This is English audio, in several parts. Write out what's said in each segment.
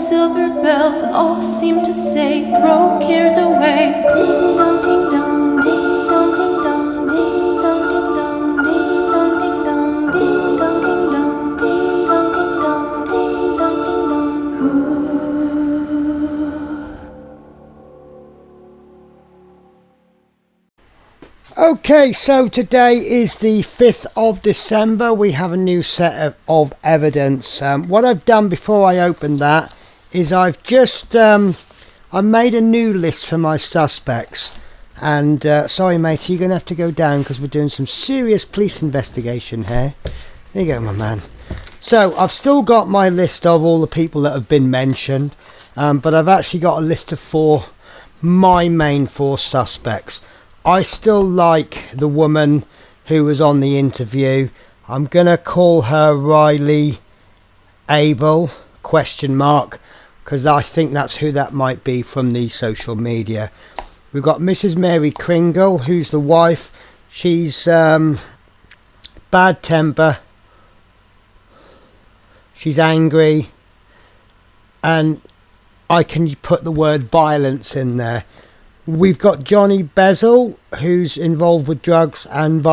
silver bells all seem to say, throw cares away. Ding dong ding dong, ding dong ding dong, ding dong ding dong, ding dong ding dong, ding dong ding dong, ding dong ding dong, ding dong ding dong. Ooh. Okay, so today is the 5th of December. We have a new set of evidence. What I've done before I open that is I've just I made a new list for my suspects. And sorry mate, you're going to have to go down because we're doing some serious police investigation here. There you go, my man. So I've still got my list of all the people that have been mentioned, but I've actually got a list of my main 4 suspects. I still like the woman who was on the interview. I'm going to call her Riley Abel, ? Because I think that's who that might be from the social media. We've got Mrs. Mary Kringle, who's the wife. She's bad temper. She's angry. And I can put the word violence in there. We've got Johnny Bezel, who's involved with drugs and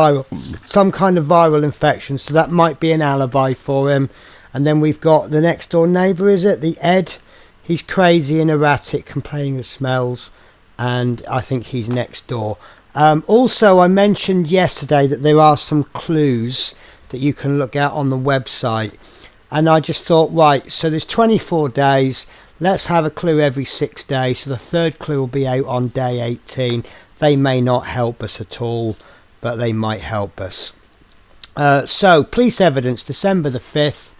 some kind of viral infection, so that might be an alibi for him. And then we've got the next door neighbour, is it? The Ed. He's crazy and erratic, complaining of smells, and I think he's next door. Also, I mentioned yesterday that there are some clues that you can look at on the website, and I just thought, right, so there's 24 days. Let's have a clue every 6 days, so the third clue will be out on day 18. They may not help us at all, but they might help us. So, police evidence, December the 5th,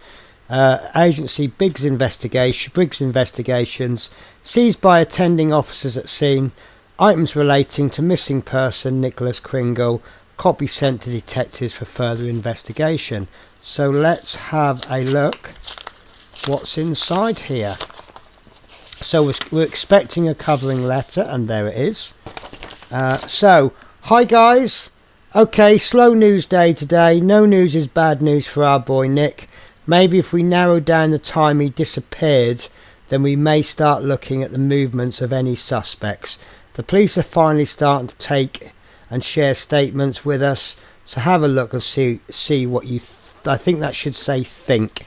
agency Briggs Investigations, seized by attending officers at scene, items relating to missing person Nicholas Kringle, copy sent to detectives for further investigation. So let's have a look what's inside here. So we're expecting a covering letter, and there it is. So, hi guys. Okay, slow news day today. No news is bad news for our boy Nick. Maybe if we narrow down the time he disappeared, then we may start looking at the movements of any suspects. The police are finally starting to take and share statements with us. So have a look and see what you... I think that should say think.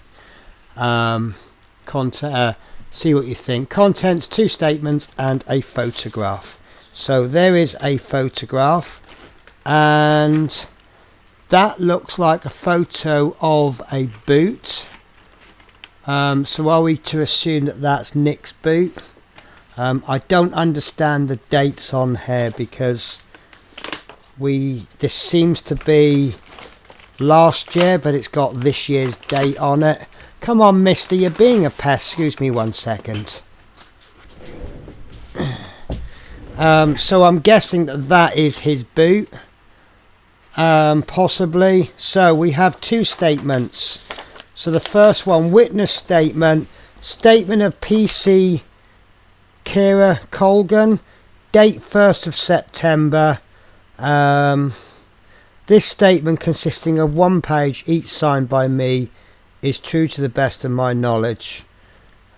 See what you think. Contents, 2 statements and a photograph. So there is a photograph, and that looks like a photo of a boot. So are we to assume that that's Nick's boot? I don't understand the dates on here because this seems to be last year, but it's got this year's date on it. Come on, mister, you're being a pest. Excuse me 1 second. So I'm guessing that is his boot. Possibly. So we have 2 statements. So the first one, witness statement. Statement of PC Kira Colgan. Date 1st of September. This statement, consisting of 1 page, each signed by me, is true to the best of my knowledge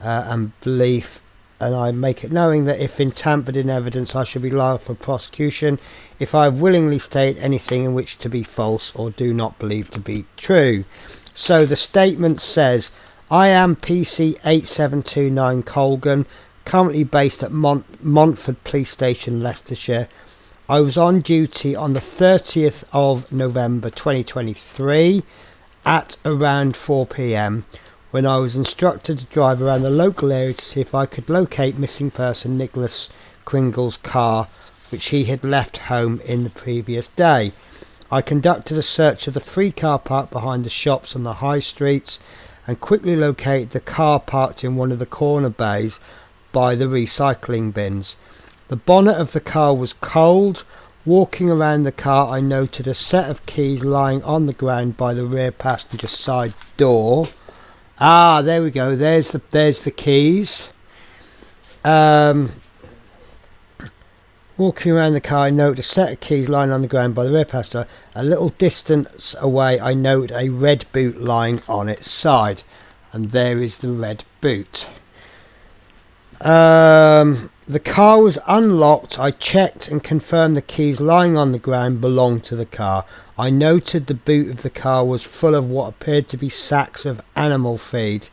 and belief, and I make it knowing that if in tampered in evidence I shall be liable for prosecution if I willingly state anything in which to be false or do not believe to be true. So the statement says, I am PC 8729 Colgan, currently based at Montford Police Station, Leicestershire. I was on duty on the 30th of November 2023 at around 4 p.m. when I was instructed to drive around the local area to see if I could locate missing person Nicholas Kringle's car, which he had left home in the previous day. I conducted a search of the free car park behind the shops on the high streets and quickly located the car parked in one of the corner bays by the recycling bins. The bonnet of the car was cold. Walking around the car, I noted a set of keys lying on the ground by the rear passenger side door. Ah, there we go. There's the keys. Walking around the car, I noted a set of keys lying on the ground by the rear passenger. A little distance away, I noted a red boot lying on its side, and there is the red boot. The car was unlocked. I checked and confirmed the keys lying on the ground belonged to the car. I noted the boot of the car was full of what appeared to be sacks of animal feed.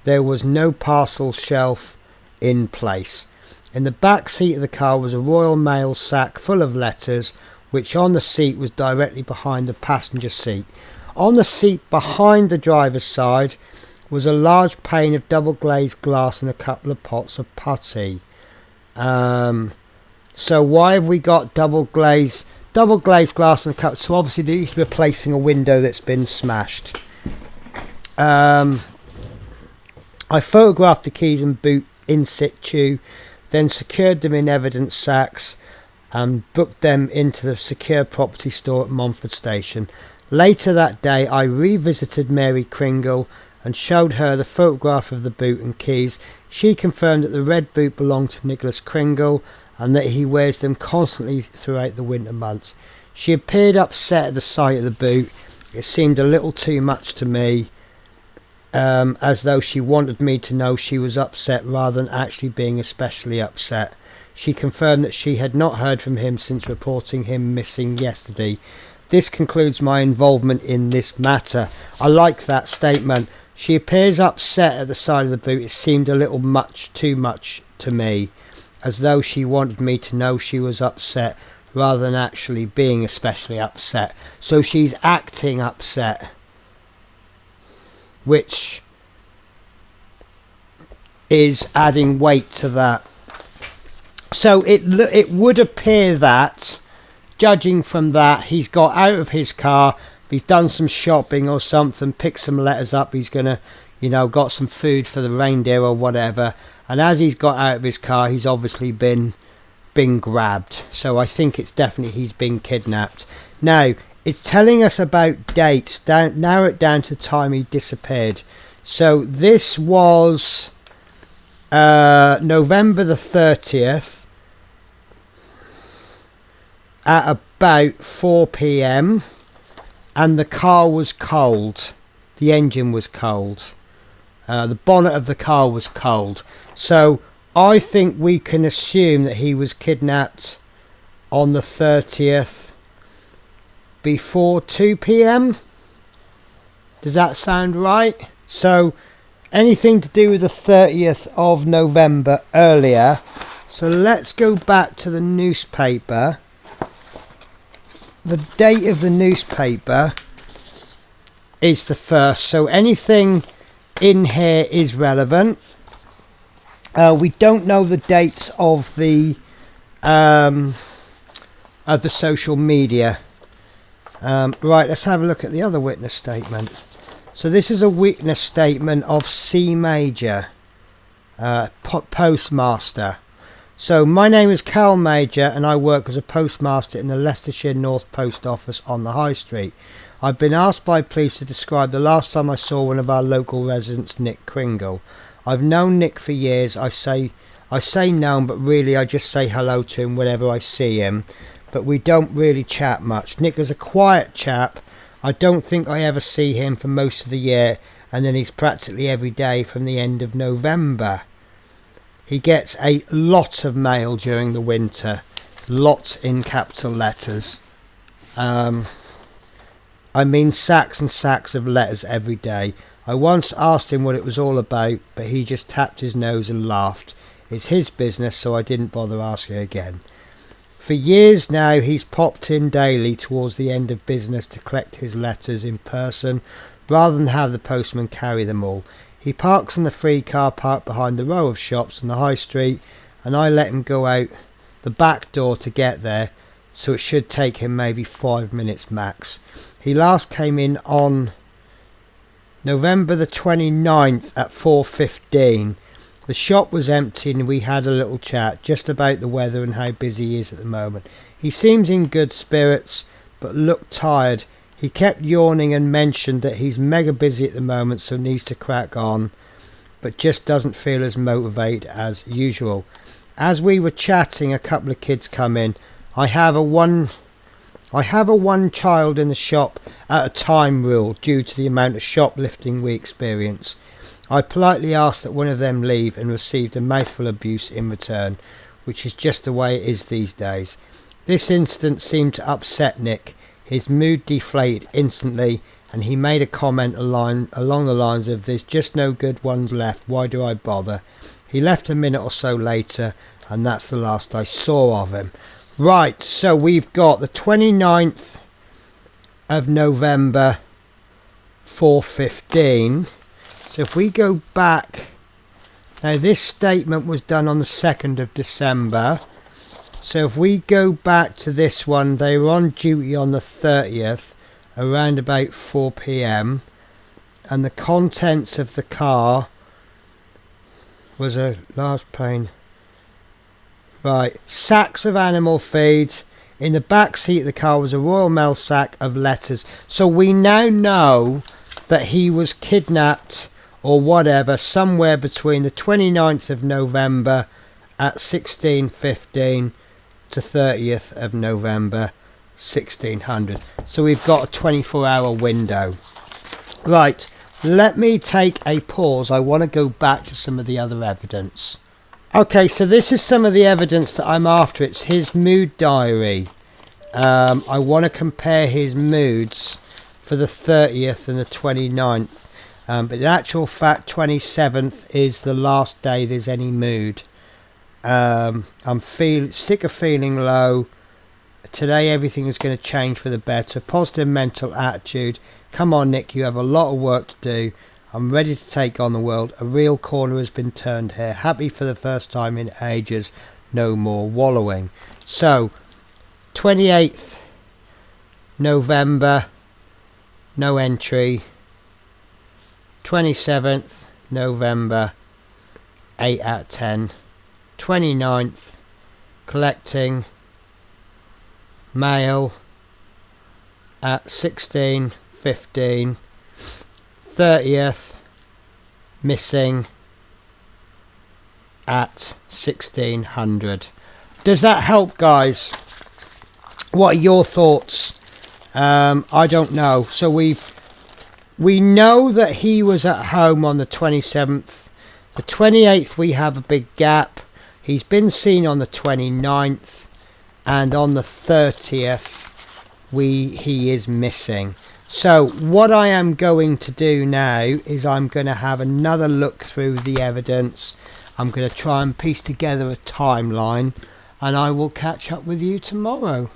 There was no parcel shelf in place. In the back seat of the car was a Royal Mail sack full of letters, which on the seat was directly behind the passenger seat. On the seat behind the driver's side was a large pane of double glazed glass and a couple of pots of putty. So why have we got double glazed glass and a cup? So obviously they're replacing a window that's been smashed. I photographed the keys and boot in situ, then secured them in evidence sacks and booked them into the secure property store at Montford Station. Later that day I revisited Mary Kringle and showed her the photograph of the boot and keys. She confirmed that the red boot belonged to Nicholas Kringle and that he wears them constantly throughout the winter months. She appeared upset at the sight of the boot. It seemed a little too much to me, as though she wanted me to know she was upset rather than actually being especially upset. She confirmed that she had not heard from him since reporting him missing yesterday. This concludes my involvement in this matter. I like that statement. She appears upset at the sight of the boot. It seemed a little too much to me, as though she wanted me to know she was upset rather than actually being especially upset. So she's acting upset, which is adding weight to that. So it would appear that, judging from that, he's got out of his car, he's done some shopping or something, picked some letters up, he's gonna, got some food for the reindeer or whatever, and as he's got out of his car, he's obviously been grabbed. So I think it's definitely he's been kidnapped. Now it's telling us about dates, narrow it down to time he disappeared. So this was November the 30th at about 4 p.m. and the car was cold. The engine was cold. The bonnet of the car was cold. So I think we can assume that he was kidnapped on the 30th before 2 p.m. Does that sound right? So anything to do with the 30th of November earlier. So let's go back to the newspaper. The date of the newspaper is the 1st, so anything in here is relevant. We don't know the dates of the social media. Right, let's have a look at the other witness statement. So this is a witness statement of C Major, postmaster. So my name is Cal Major and I work as a postmaster in the Leicestershire North Post Office on the High Street. I've been asked by police to describe the last time I saw one of our local residents, Nick Kringle. I've known Nick for years. I say known, but really I just say hello to him whenever I see him. But we don't really chat much. Nick is a quiet chap. I don't think I ever see him for most of the year, and then he's practically every day from the end of November. He gets a lot of mail during the winter, lots in capital letters. I mean sacks and sacks of letters every day. I once asked him what it was all about, but he just tapped his nose and laughed. It's his business, so I didn't bother asking again. For years now he's popped in daily towards the end of business to collect his letters in person rather than have the postman carry them all. He parks in the free car park behind the row of shops on the high street, and I let him go out the back door to get there, so it should take him maybe 5 minutes max. He last came in on November the 29th at 4:15. The shop was empty and we had a little chat just about the weather and how busy he is at the moment. He seems in good spirits but looked tired. He kept yawning and mentioned that he's mega busy at the moment, so needs to crack on, but just doesn't feel as motivated as usual. As we were chatting, a couple of kids come in. I have a one child in the shop at a time rule due to the amount of shoplifting we experience. I politely asked that one of them leave and received a mouthful of abuse in return, which is just the way it is these days. This incident seemed to upset Nick. His mood deflated instantly, and he made a comment along the lines of, "There's just no good ones left, why do I bother?" He left a minute or so later, and that's the last I saw of him. Right, so we've got the 29th of November, 4:15. So if we go back, now this statement was done on the 2nd of December. So if we go back to this one, they were on duty on the 30th, around about 4 p.m. And the contents of the car was a large pane. Right, sacks of animal feed. In the back seat of the car was a Royal Mail sack of letters. So we now know that he was kidnapped or whatever somewhere between the 29th of November at 16:15 to 30th of November 1600. So we've got a 24-hour window. Right, let me take a pause. I want to go back to some of the other evidence. Okay, so this is some of the evidence that I'm after. It's his mood diary. I want to compare his moods for the 30th and the 29th. But in actual fact, 27th is the last day there's any mood. I'm sick of feeling low. Today everything is going to change for the better. Positive mental attitude. Come on, Nick, you have a lot of work to do. I'm ready to take on the world. A real corner has been turned here. Happy for the first time in ages. No more wallowing. So, 28th November, no entry. 27th November, 8 out of 10. 29th, collecting mail at 16:15. 30th, missing at 1600. Does that help, guys? What are your thoughts? I don't know. So we know that he was at home on the 27th. The 28th we have a big gap. He's been seen on the 29th, and on the 30th he is missing. So what I am going to do now is I'm going to have another look through the evidence. I'm going to try and piece together a timeline, and I will catch up with you tomorrow.